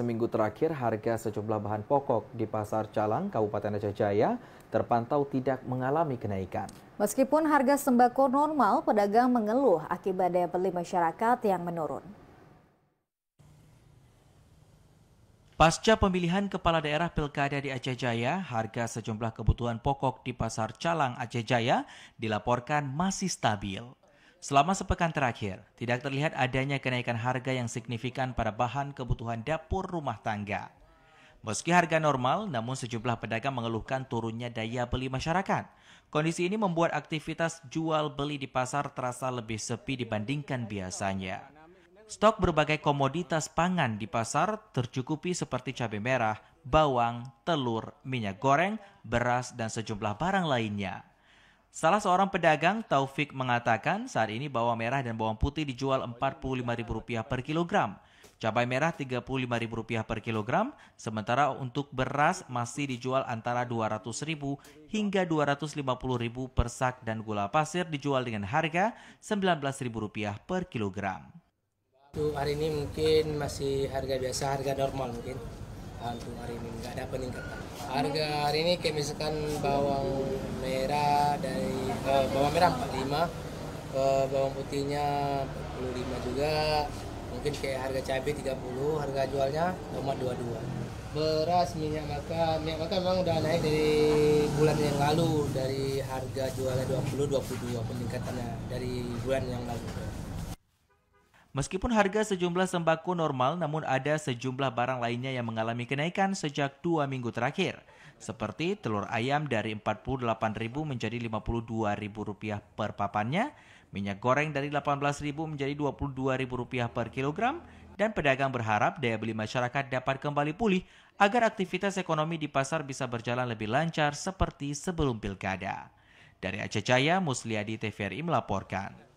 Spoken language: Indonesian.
Seminggu terakhir, harga sejumlah bahan pokok di Pasar Calang, Kabupaten Aceh Jaya, terpantau tidak mengalami kenaikan. Meskipun harga sembako normal, pedagang mengeluh akibat daya beli masyarakat yang menurun. Pasca pemilihan kepala daerah pilkada di Aceh Jaya, harga sejumlah kebutuhan pokok di Pasar Calang, Aceh Jaya dilaporkan masih stabil. Selama sepekan terakhir, tidak terlihat adanya kenaikan harga yang signifikan pada bahan kebutuhan dapur rumah tangga. Meski harga normal, namun sejumlah pedagang mengeluhkan turunnya daya beli masyarakat. Kondisi ini membuat aktivitas jual beli di pasar terasa lebih sepi dibandingkan biasanya. Stok berbagai komoditas pangan di pasar tercukupi seperti cabai merah, bawang, telur, minyak goreng, beras, dan sejumlah barang lainnya. Salah seorang pedagang, Taufik, mengatakan saat ini bawang merah dan bawang putih dijual Rp45.000 per kilogram. Cabai merah Rp35.000 per kilogram, sementara untuk beras masih dijual antara Rp200.000 hingga Rp250.000 per sak dan gula pasir dijual dengan harga Rp19.000 per kilogram. Untuk hari ini mungkin masih harga biasa, harga normal mungkin. Untuk hari ini nggak ada peningkatan. Harga hari ini kayak misalkan bawang merah 45, bawang putihnya 45 juga. Mungkin kayak harga cabai 30, harga jualnya tomat 22. Beras, minyak makan memang udah naik dari bulan yang lalu, dari harga jualnya 22 peningkatannya dari bulan yang lalu. Meskipun harga sejumlah sembako normal, namun ada sejumlah barang lainnya yang mengalami kenaikan sejak 2 minggu terakhir. Seperti telur ayam dari Rp48.000 menjadi Rp52.000 per papannya, minyak goreng dari Rp18.000 menjadi Rp22.000 per kilogram, dan pedagang berharap daya beli masyarakat dapat kembali pulih agar aktivitas ekonomi di pasar bisa berjalan lebih lancar seperti sebelum pilkada. Dari Aceh Jaya, Musliadi TVRI melaporkan.